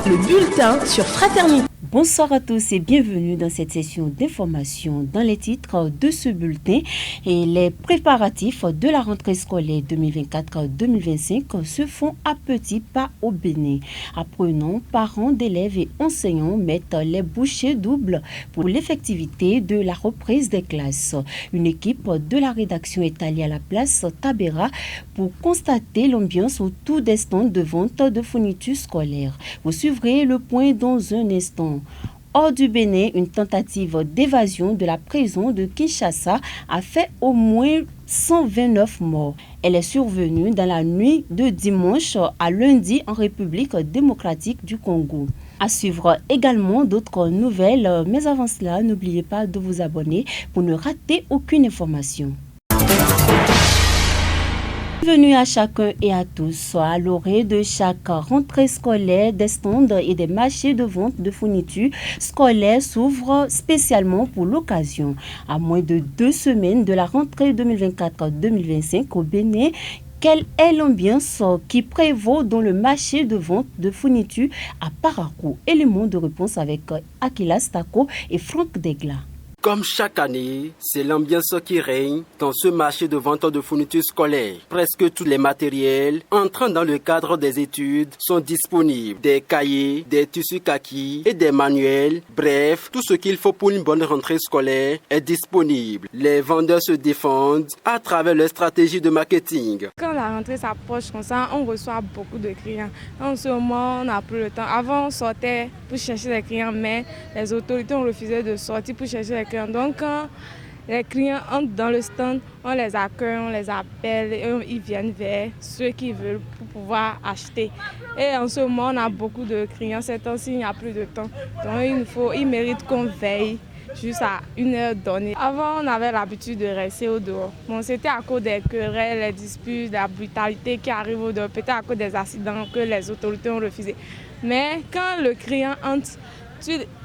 le bulletin sur Fraternité. Bonsoir à tous et bienvenue dans cette session d'information. Dans les titres de ce bulletin, et les préparatifs de la rentrée scolaire 2024-2025 se font à petits pas au Bénin. Apprenants, parents d'élèves et enseignants mettent les bouchées doubles pour l'effectivité de la reprise des classes. Une équipe de la rédaction est allée à la place Tabera pour constater l'ambiance autour des stands de vente de fournitures scolaires. Vous suivrez le point dans un instant. Hors du Bénin, une tentative d'évasion de la prison de Kinshasa a fait au moins 129 morts. Elle est survenue dans la nuit de dimanche à lundi en République démocratique du Congo. À suivre également d'autres nouvelles, mais avant cela, n'oubliez pas de vous abonner pour ne rater aucune information. Bienvenue à chacun et à tous. À l'orée de chaque rentrée scolaire, des stands et des marchés de vente de fournitures scolaires s'ouvrent spécialement pour l'occasion. À moins de 2 semaines de la rentrée 2024-2025 au Bénin, quelle est l'ambiance qui prévaut dans le marché de vente de fournitures à Parakou? Élément de réponse avec Akilas Tako et Franck Degla. Comme chaque année, c'est l'ambiance qui règne dans ce marché de vente de fournitures scolaires. Presque tous les matériels entrant dans le cadre des études sont disponibles. Des cahiers, des tissus kaki et des manuels. Bref, tout ce qu'il faut pour une bonne rentrée scolaire est disponible. Les vendeurs se défendent à travers leur stratégie de marketing. Quand la rentrée s'approche comme ça, on reçoit beaucoup de clients. En ce moment, on n'a plus le temps. Avant, on sortait pour chercher les clients, mais les autorités ont refusé de sortir pour chercher les clients. Donc, quand les clients entrent dans le stand, on les accueille, on les appelle et ils viennent vers ceux qui veulent pour pouvoir acheter. Et en ce moment, on a beaucoup de clients. Ces temps-ci, il n'y a plus de temps. Donc, il mérite qu'on veille juste à une heure donnée. Avant, on avait l'habitude de rester au dehors. Bon, c'était à cause des querelles, les disputes, de la brutalité qui arrive au dehors, peut-être à cause des accidents que les autorités ont refusé. Mais quand le client entre,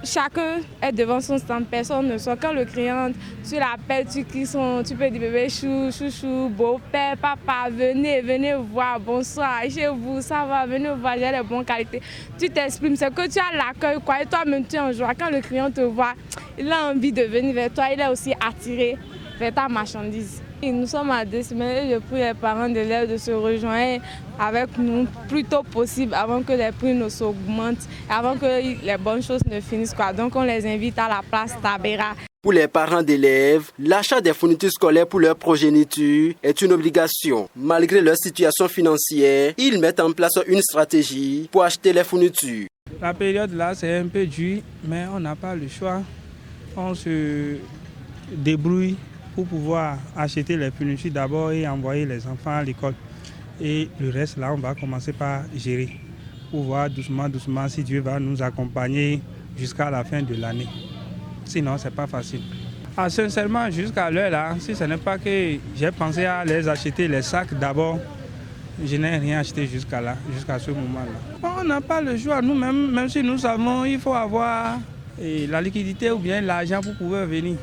chacun est devant son stand, personne ne sort. Quand le client entre, tu l'appelles, tu peux dire bébé, chouchou, beau-père, papa, venez voir, bonsoir, chez vous, ça va, venez voir, j'ai les bonnes qualités. Tu t'exprimes, c'est que tu as l'accueil, quoi, et toi-même tu es en joie. Quand le client te voit, il a envie de venir vers toi, il est aussi attiré vers ta marchandise. Nous sommes à 2 semaines et je prie les parents d'élèves de se rejoindre avec nous plus tôt possible avant que les prix ne s'augmentent, avant que les bonnes choses ne finissent. Donc on les invite à la place Tabera. Pour les parents d'élèves, l'achat des fournitures scolaires pour leur progéniture est une obligation. Malgré leur situation financière, ils mettent en place une stratégie pour acheter les fournitures. La période là, c'est un peu dur, mais on n'a pas le choix. On se débrouille pour pouvoir acheter les fournitures d'abord et envoyer les enfants à l'école. Et le reste là, on va commencer par gérer pour voir doucement si Dieu va nous accompagner jusqu'à la fin de l'année. Sinon, c'est pas facile. Sincèrement, jusqu'à l'heure là, si ce n'est pas que j'ai pensé à les acheter les sacs d'abord, je n'ai rien acheté jusqu'à ce moment-là. On n'a pas le choix, nous-mêmes, même si nous savons, il faut avoir la liquidité ou bien l'argent pour pouvoir venir.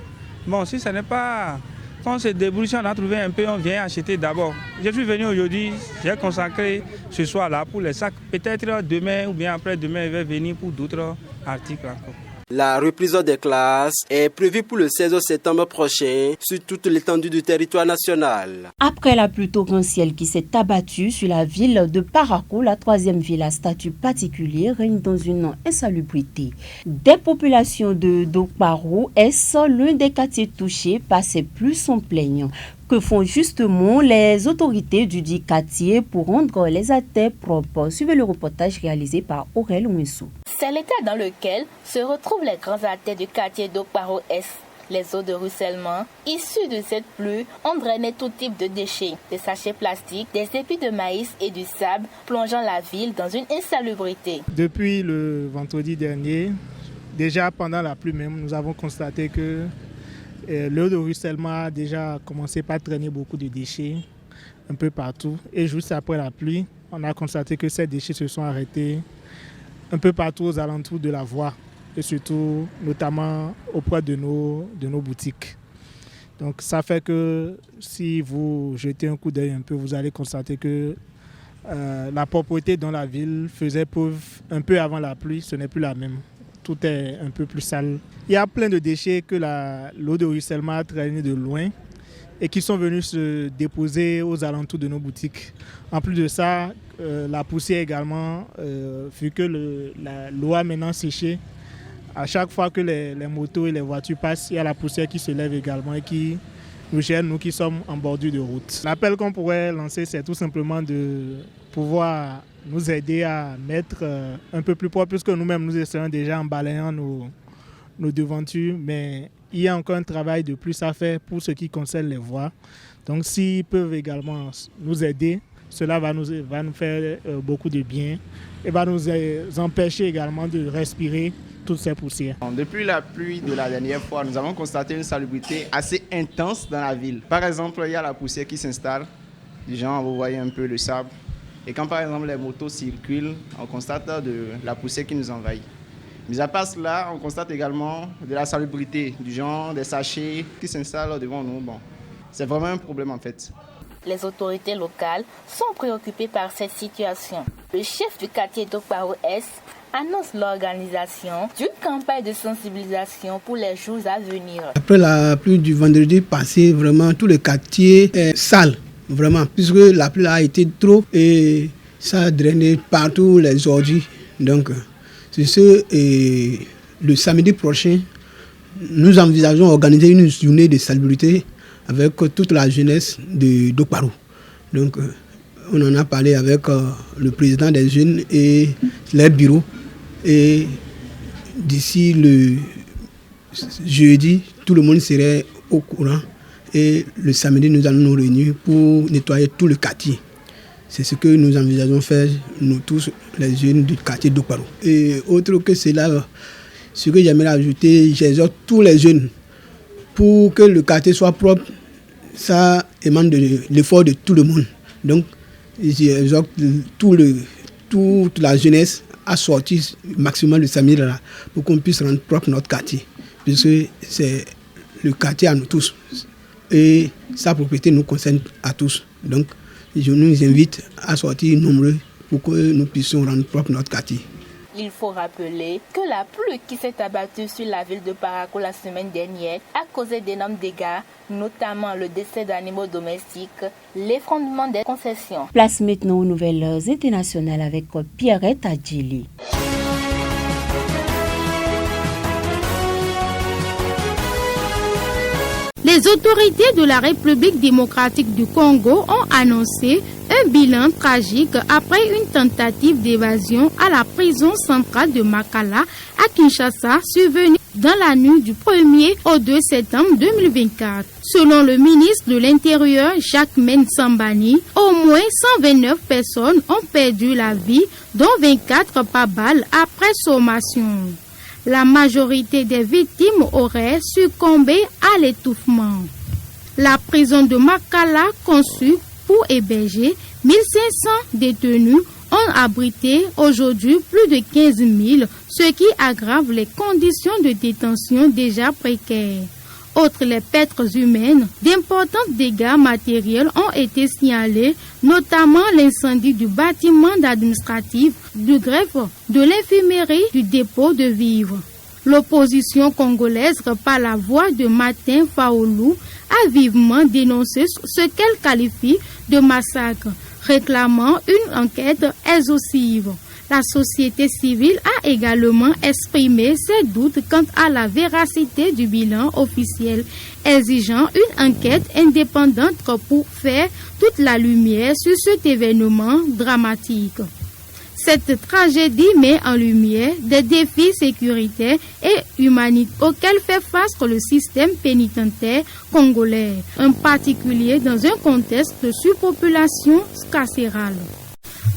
Bon, si ce n'est pas quand on se débrouille, si on a trouvé un peu, on vient acheter d'abord. Je suis venu aujourd'hui, j'ai consacré ce soir-là pour les sacs. Peut-être demain ou bien après-demain, je vais venir pour d'autres articles encore. La reprise des classes est prévue pour le 16 septembre prochain sur toute l'étendue du territoire national. Après la pluie torrentielle qui s'est abattue sur la ville de Parakou, la 3e ville à statut particulier règne dans une insalubrité. Des populations de Dokparou est l'un des quartiers touchés par ces pluies sans plaignant. Que font justement les autorités du dit quartier pour rendre les artères propres? Suivez le reportage réalisé par Aurel Ouensou. C'est l'état dans lequel se retrouvent les grands artères du quartier d'Okparo-Est. Les eaux de ruissellement issues de cette pluie ont drainé tout type de déchets, des sachets plastiques, des épis de maïs et du sable, plongeant la ville dans une insalubrité. Depuis le vendredi dernier, déjà pendant la pluie même, nous avons constaté que l'eau de ruissellement a déjà commencé par traîner beaucoup de déchets un peu partout. Et juste après la pluie, on a constaté que ces déchets se sont arrêtés un peu partout aux alentours de la voie et surtout notamment auprès de nos boutiques. Donc ça fait que si vous jetez un coup d'œil un peu, vous allez constater que la propreté dans la ville faisait preuve un peu avant la pluie, ce n'est plus la même. Tout est un peu plus sale. Il y a plein de déchets que l'eau de ruissellement a traîné de loin et qui sont venus se déposer aux alentours de nos boutiques. En plus de ça, la poussière également, vu que l'eau a maintenant séché, à chaque fois que les motos et les voitures passent, il y a la poussière qui se lève également et qui nous gêne, nous qui sommes en bordure de route. L'appel qu'on pourrait lancer, c'est tout simplement de pouvoir nous aider à mettre un peu plus propre, puisque nous-mêmes nous essayons déjà en balayant nos devantures, mais il y a encore un travail de plus à faire pour ce qui concerne les voies. Donc s'ils peuvent également nous aider, cela va nous faire beaucoup de bien et va nous empêcher également de respirer toutes ces poussières. Depuis la pluie de la dernière fois, nous avons constaté une salubrité assez intense dans la ville. Par exemple, il y a la poussière qui s'installe. Les gens, vous voyez un peu le sable. Et quand par exemple les motos circulent, on constate de la poussière qui nous envahit. Mais à part cela, on constate également de la salubrité, du genre des sachets qui s'installent devant nous. Bon, c'est vraiment un problème en fait. Les autorités locales sont préoccupées par cette situation. Le chef du quartier d'Okparo-Est annonce l'organisation d'une campagne de sensibilisation pour les jours à venir. Après la pluie du vendredi passé, vraiment tout le quartier est sale, vraiment, puisque la pluie a été trop et ça a drainé partout les ordures. Donc, c'est ce, et le samedi prochain, nous envisageons d'organiser une journée de salubrité avec toute la jeunesse de d'Okparo. Donc, on en a parlé avec le président des jeunes et les bureaux. Et d'ici le jeudi, tout le monde serait au courant. Et le samedi, nous allons nous réunir pour nettoyer tout le quartier. C'est ce que nous envisageons faire, nous tous, les jeunes du quartier d'Okparo. Et autre que cela, ce que j'aimerais ajouter, j'exhorte tous les jeunes pour que le quartier soit propre. Ça émane de l'effort de tout le monde. Donc, j'exhorte toute la jeunesse à sortir maximum le samedi là, pour qu'on puisse rendre propre notre quartier. Puisque c'est le quartier à nous tous. Et sa propriété nous concerne à tous. Donc, je nous invite à sortir nombreux pour que nous puissions rendre propre notre quartier. Il faut rappeler que la pluie qui s'est abattue sur la ville de Parakou la semaine dernière a causé d'énormes dégâts, notamment le décès d'animaux domestiques, l'effondrement des concessions. Place maintenant aux nouvelles internationales avec Pierrette Adjili. Les autorités de la République démocratique du Congo ont annoncé un bilan tragique après une tentative d'évasion à la prison centrale de Makala à Kinshasa survenue dans la nuit du 1er au 2 septembre 2024. Selon le ministre de l'Intérieur Jacques Mensambani, au moins 129 personnes ont perdu la vie, dont 24 par balle après sommation. La majorité des victimes auraient succombé à l'étouffement. La prison de Makala, conçue pour héberger 1500 détenus, ont abrité aujourd'hui plus de 15 000, ce qui aggrave les conditions de détention déjà précaires. Outre les pertes humaines, d'importants dégâts matériels ont été signalés, notamment l'incendie du bâtiment administratif, du greffe, de l'infirmerie, du dépôt de vivres. L'opposition congolaise, par la voix de Martin Fayulu, a vivement dénoncé ce qu'elle qualifie de massacre, réclamant une enquête exhaustive. La société civile a également exprimé ses doutes quant à la véracité du bilan officiel, exigeant une enquête indépendante pour faire toute la lumière sur cet événement dramatique. Cette tragédie met en lumière des défis sécuritaires et humanitaires auxquels fait face le système pénitentiaire congolais, en particulier dans un contexte de surpopulation carcérale.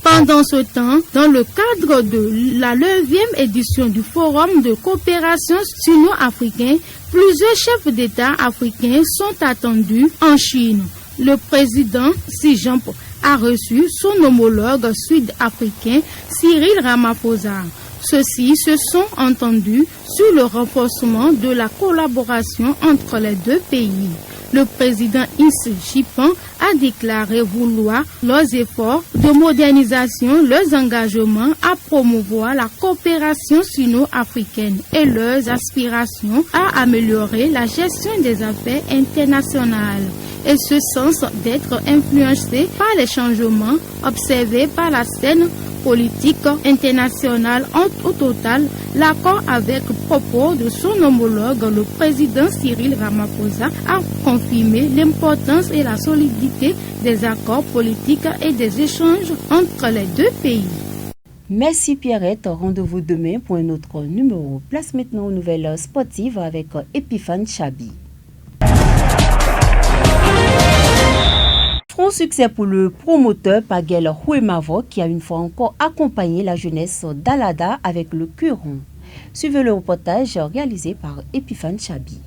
Pendant ce temps, dans le cadre de la 9e édition du Forum de coopération sino-africain, plusieurs chefs d'État africains sont attendus en Chine. Le président Xi Jinping a reçu son homologue sud-africain Cyril Ramaphosa. Ceux-ci se sont entendus sur le renforcement de la collaboration entre les deux pays. Le président Ins Jipan a déclaré vouloir leurs efforts de modernisation, leurs engagements à promouvoir la coopération sino-africaine et leurs aspirations à améliorer la gestion des affaires internationales. Et ce sens d'être influencé par les changements observés par la scène politique internationale. Au total, l'accord avec propos de son homologue, le président Cyril Ramaphosa, a confirmé l'importance et la solidité des accords politiques et des échanges entre les deux pays. Merci Pierrette, rendez-vous demain pour un autre numéro. Place maintenant aux nouvelles sportives avec Epiphane Chabi. Franc succès pour le promoteur Paguel Huemavo qui a une fois encore accompagné la jeunesse d'Alada avec le Curon. Suivez le reportage réalisé par Epiphane Chabi.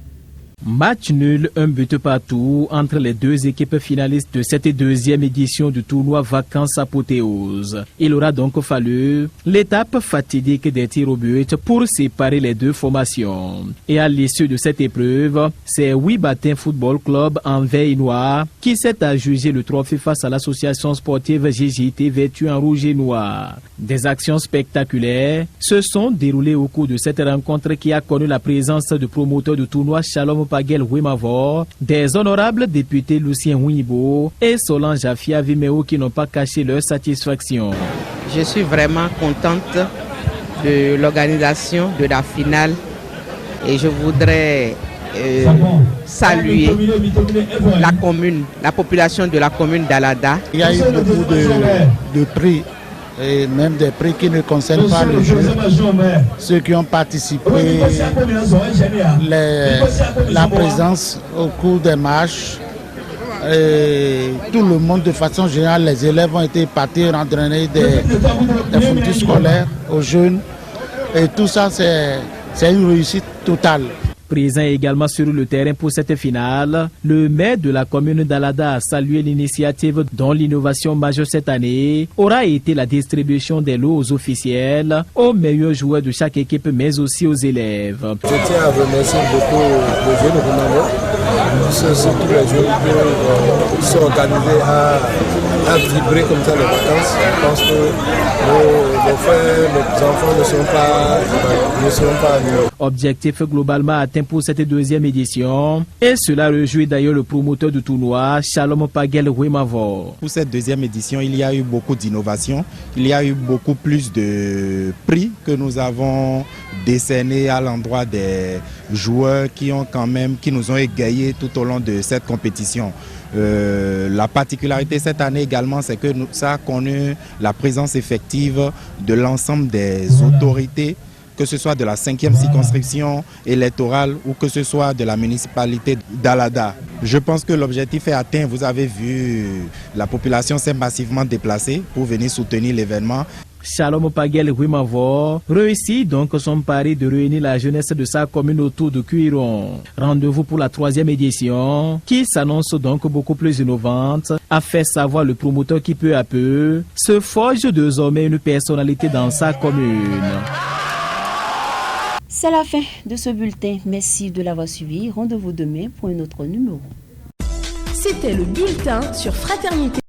Match nul, un but partout entre les deux équipes finalistes de cette deuxième édition du tournoi Vacances Apothéose. Il aura donc fallu l'étape fatidique des tirs au but pour séparer les deux formations. Et à l'issue de cette épreuve, c'est Wibatin Football Club en veille noire qui s'est adjugé le trophée face à l'association sportive GJT vêtue en rouge et noir. Des actions spectaculaires se sont déroulées au cours de cette rencontre qui a connu la présence du promoteur du tournoi Shalom Paguel Huemavo, des honorables députés Lucien Huibo et Solange Afia Vimeo qui n'ont pas caché leur satisfaction. Je suis vraiment contente de l'organisation de la finale et je voudrais saluer la commune, la population de la commune d'Alada. Il y a eu beaucoup de prix. Et même des prix qui ne concernent pas le jeu. Ceux qui ont participé, la présence au cours des matchs, et tout le monde de façon générale, les élèves ont été partis entraîner des fournitures scolaires aux jeunes. Et tout ça, c'est une réussite totale. Présent également sur le terrain pour cette finale, le maire de la commune d'Alada a salué l'initiative dont l'innovation majeure cette année aura été la distribution des lots aux officiels, aux meilleurs joueurs de chaque équipe mais aussi aux élèves. Je tiens à remercier beaucoup les jeunes de surtout les jeunes qui sont organisés à vibrer comme ça les vacances. Je pense que nos frères, nos enfants ne seront pas venus. Objectif globalement atteint pour cette deuxième édition et cela réjouit d'ailleurs le promoteur du tournoi, Shalom Paguel Huemavo. Pour cette deuxième édition, il y a eu beaucoup d'innovations, il y a eu beaucoup plus de prix que nous avons décernés à l'endroit des joueurs qui nous ont égayés tout au long de cette compétition. La particularité cette année également, c'est que ça a connu la présence effective de l'ensemble des autorités, que ce soit de la 5e circonscription électorale ou que ce soit de la municipalité d'Alada. Je pense que l'objectif est atteint. Vous avez vu, la population s'est massivement déplacée pour venir soutenir l'événement. Shalom Paguel Huemavo réussit donc son pari de réunir la jeunesse de sa commune autour de Cuiron. Rendez-vous pour la 3e édition qui s'annonce donc beaucoup plus innovante, a fait savoir le promoteur qui peu à peu se forge désormais une personnalité dans sa commune. C'est la fin de ce bulletin. Merci de l'avoir suivi. Rendez-vous demain pour un autre numéro. C'était le bulletin sur Fraternité.